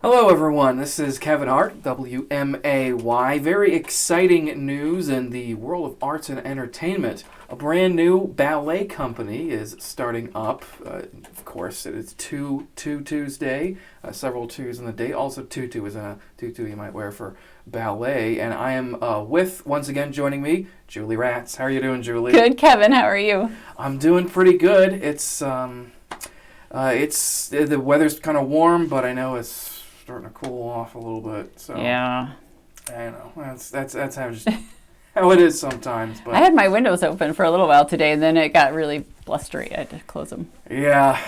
Hello, everyone. This is Kevin Hart, WMAY. Very exciting news in the world of arts and entertainment. A brand new ballet company is starting up. Of course, it is Tuesday, several twos in the day. Also, tutu is a tutu you might wear for ballet. And I am with, once again, joining me, Julie Ratz. How are you doing, Julie? Good, Kevin. How are you? I'm doing pretty good. It's the weather's kind of warm, but I know it's starting to cool off a little bit. So Yeah. I know that's how just how it is sometimes. But I had my windows open for a little while today, and then it got really blustery. I had to close them. yeah,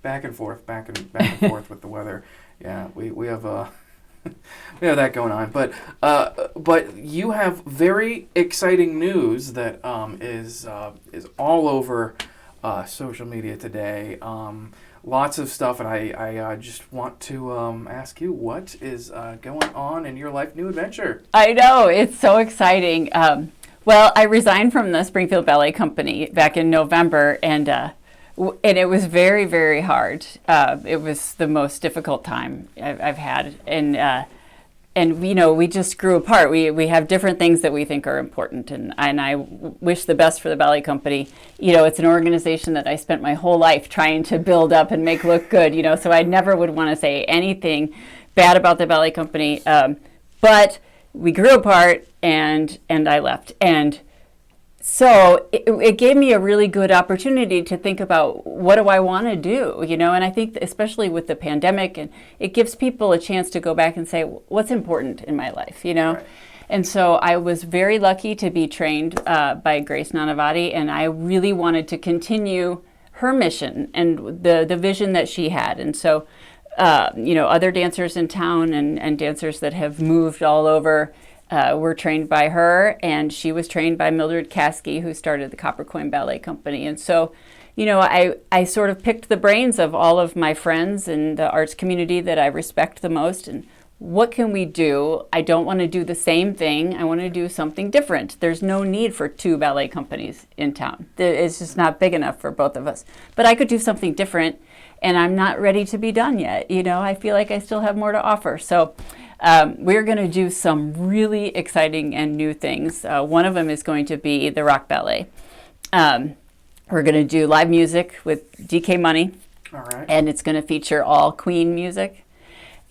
back and forth with the weather. Yeah, we have we have that going on. But you have very exciting news that is all over social media today. Lots of stuff, and I just want to ask you, what is going on in your life, new adventure? I know. It's so exciting. Well, I resigned from the Springfield Ballet Company back in November, and it was very, very hard. It was the most difficult time I've had, and you know, we just grew apart. We have different things that we think are important, and I wish the best for the ballet company. You know, it's an organization that I spent my whole life trying to build up and make look good, you know, so I never would want to say anything bad about the ballet company. But we grew apart, and I left. And so it gave me a really good opportunity to think about, what do I want to do, you know? And I think especially with the pandemic, and it gives people a chance to go back and say, what's important in my life, you know? Right. And so I was very lucky to be trained by Grace Nanavati, and I really wanted to continue her mission and the vision that she had. And so, you know, other dancers in town and dancers that have moved all over were trained by her, and she was trained by Mildred Caskey, who started the Copper Coin Ballet Company. And so, you know, I sort of picked the brains of all of my friends in the arts community that I respect the most, and what can we do? I don't want to do the same thing. I want to do something different. There's no need for two ballet companies in town. It's just not big enough for both of us. But I could do something different, and I'm not ready to be done yet. You know, I feel like I still have more to offer. So we're going to do some really exciting and new things. One of them is going to be the Rock Ballet. We're going to do live music with DK Money. All right. And it's going to feature all Queen music.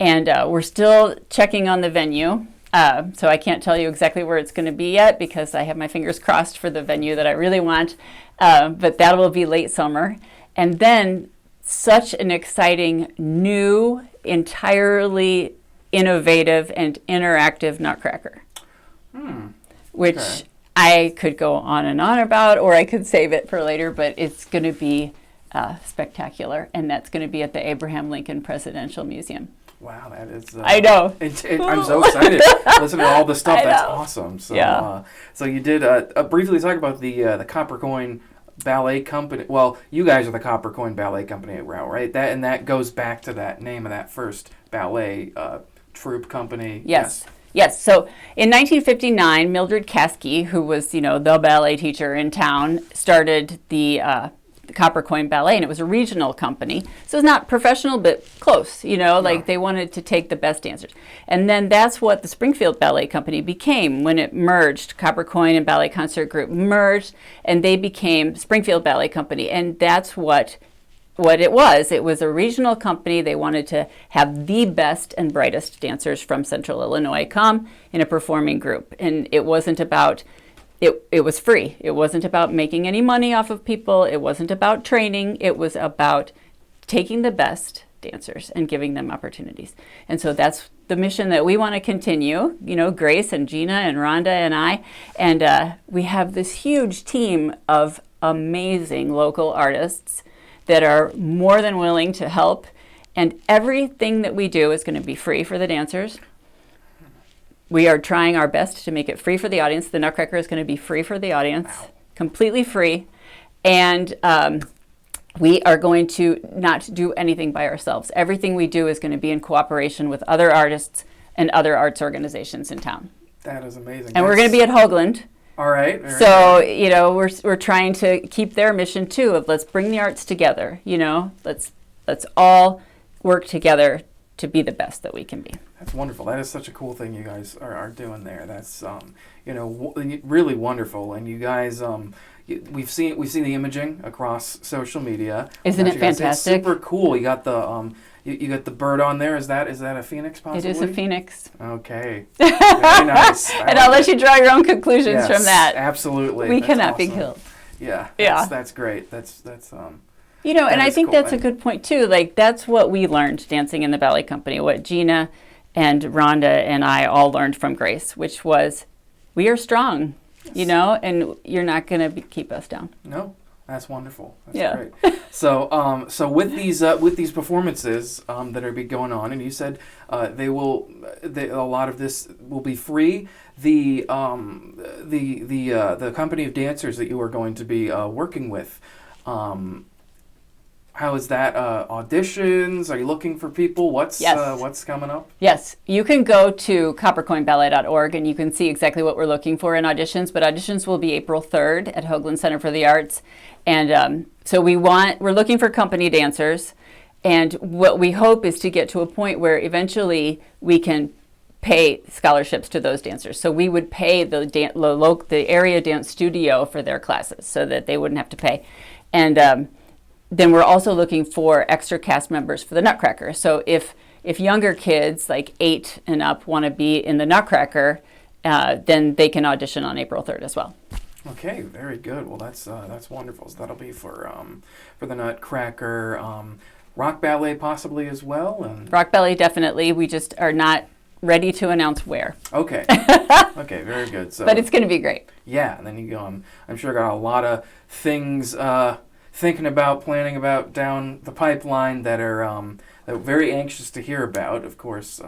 And we're still checking on the venue. So I can't tell you exactly where it's going to be yet, because I have my fingers crossed for the venue that I really want. But that will be late summer. And then such an exciting, new, entirely innovative and interactive Nutcracker, which I could go on and on about, or I could save it for later, but it's going to be spectacular, and that's going to be at the Abraham Lincoln Presidential Museum. Wow, that is... I know. I'm so excited. Listen to all the stuff. That's awesome. So, yeah. So you did briefly talk about the Copper Coin Ballet Company. Well, you guys are the Copper Coin Ballet Company, right? That goes back to that name of that first ballet troupe company. Yes. So in 1959, Mildred Caskey, who was, you know, the ballet teacher in town, started the Copper Coin Ballet, and it was a regional company. So it's not professional, but close, you know, like they wanted to take the best dancers. And then that's what the Springfield Ballet Company became when it merged. Copper Coin and Ballet Concert Group merged, and they became Springfield Ballet Company. And that's what it was. It was a regional company. They wanted to have the best and brightest dancers from Central Illinois come in a performing group. And it wasn't about, it was free. It wasn't about making any money off of people. It wasn't about training. It was about taking the best dancers and giving them opportunities. And so that's the mission that we want to continue. You know, Grace and Gina and Rhonda and I. And we have this huge team of amazing local artists that are more than willing to help. And everything that we do is going to be free for the dancers. We are trying our best to make it free for the audience. The Nutcracker is going to be free for the audience, completely free. And we are going to not do anything by ourselves. Everything we do is going to be in cooperation with other artists and other arts organizations in town. That is amazing. And we're going to be at Hoagland. All right. So, you know, we're trying to keep their mission too of let's bring the arts together, you know, let's all work together to be the best that we can be. That's wonderful. That is such a cool thing you guys are doing there. That's really wonderful. And you guys, we've seen the imaging across social media. Isn't it fantastic? It's super cool. You got the you got the bird on there. Is that a phoenix possibly? It is a phoenix. Okay. Very nice. And I'll let you draw your own conclusions from that. Absolutely. We That's cannot awesome. be killed. Yeah. Yeah. That's great. That's and I think cool. that's a good point too. Like that's what we learned dancing in the ballet company. What Gina and Rhonda and I all learned from Grace, which was we are strong, Yes. and you're not going to keep us down. No. That's wonderful. That's Yeah. great. So with these performances that are going on, and you said a lot of this will be free. The company of dancers that you are going to be working with, how is that? Auditions? Are you looking for people? What's coming up? Yes, you can go to coppercoinballet.org and you can see exactly what we're looking for in auditions. But auditions will be April 3rd at Hoagland Center for the Arts, and so we're looking for company dancers, and what we hope is to get to a point where eventually we can pay scholarships to those dancers. So we would pay the area dance studio for their classes so that they wouldn't have to pay, and then we're also looking for extra cast members for the Nutcracker. So if younger kids, like 8 and up, want to be in the Nutcracker, then they can audition on April 3rd as well. Okay, very good. Well, that's wonderful. So that'll be for the Nutcracker, rock ballet possibly as well, and Rock Ballet definitely. We just are not ready to announce where. Okay. Okay, very good. So, but it's going to be great. Yeah, and then you go. I'm sure got a lot of things. Planning about down the pipeline that are very anxious to hear about. Of course,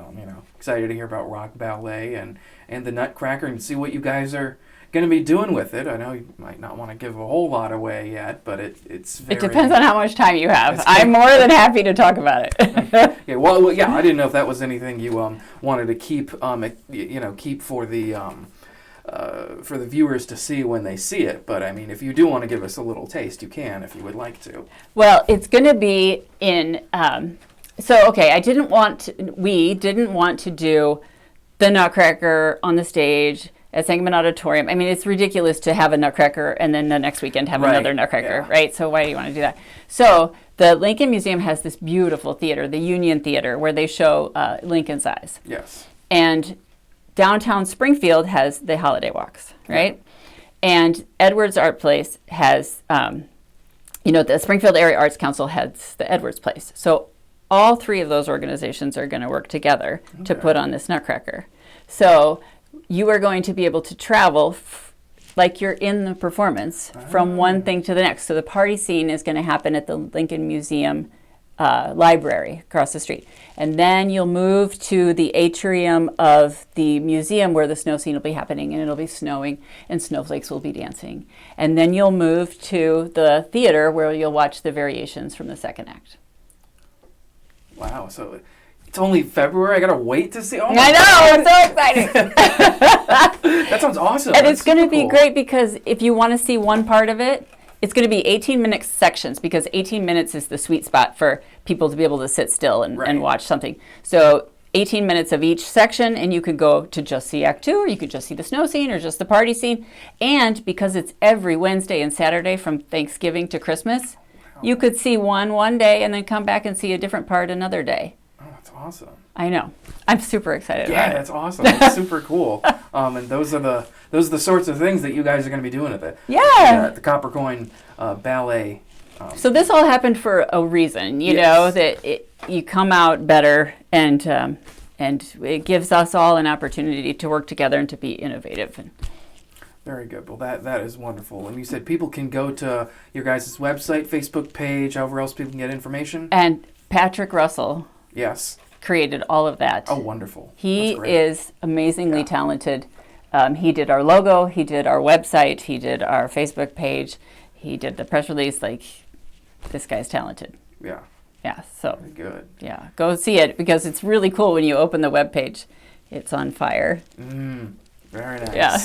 excited to hear about rock ballet and the Nutcracker and see what you guys are going to be doing with it. I know you might not want to give a whole lot away yet, but it's very... It depends on how much time you have. I'm more than happy to talk about it. Okay, well, yeah, I didn't know if that was anything you wanted to keep keep for the viewers to see when they see it. But I mean, if you do want to give us a little taste, you can if you would like to. Well, it's going to be in. We didn't want to do the Nutcracker on the stage at Sangamon Auditorium. I mean, it's ridiculous to have a Nutcracker and then the next weekend have another Nutcracker, right? So why do you want to do that? So the Lincoln Museum has this beautiful theater, the Union Theater, where they show Lincoln's Eyes. Yes. And downtown Springfield has the Holiday Walks, right? And Edwards Art Place has, the Springfield Area Arts Council has the Edwards Place. So all 3 of those organizations are going to work together to put on this Nutcracker. So you are going to be able to travel like you're in the performance from one thing to the next. So the party scene is going to happen at the Lincoln Museum library across the street. And then you'll move to the atrium of the museum where the snow scene will be happening, and it'll be snowing and snowflakes will be dancing. And then you'll move to the theater where you'll watch the variations from the second act. Wow, so it's only February? I gotta wait to see? Oh, I know, it's so exciting. That sounds awesome. And it's going to be great because if you want to see one part of it, it's going to be 18-minute sections because 18 minutes is the sweet spot for people to be able to sit still and watch something. So 18 minutes of each section, and you could go to just see Act 2, or you could just see the snow scene or just the party scene. And because it's every Wednesday and Saturday from Thanksgiving to Christmas, you could see one day and then come back and see a different part another day. Oh, that's awesome. I know. I'm super excited about it. Yeah, that's awesome. That's super cool. And those are the sorts of things that you guys are going to be doing at the Copper Coin Ballet. So this all happened for a reason, you know, that you come out better, and it gives us all an opportunity to work together and to be innovative. Very good. Well, that is wonderful. And you said people can go to your guys' website, Facebook page, however else people can get information. And Patrick Russell. Yes. Created all of that. Oh, wonderful. He is amazingly talented. He did our logo, he did our website, he did our Facebook page, he did the press release. Like, this guy's talented. Yeah. Yeah, so. Very good. Yeah, go see it because it's really cool when you open the webpage. It's on fire. Very nice. Yeah.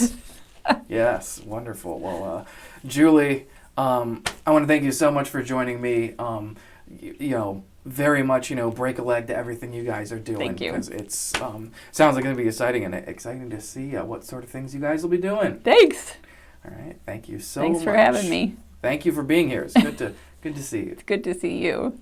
Yes, wonderful. Well, Julie, I want to thank you so much for joining me. very much, break a leg to everything you guys are doing. Thank you. Because it's sounds like going to be exciting and exciting to see what sort of things you guys will be doing. Thanks. All right. Thank you so Thanks much. for having me. Thank you for being here. It's good to see you. It's good to see you.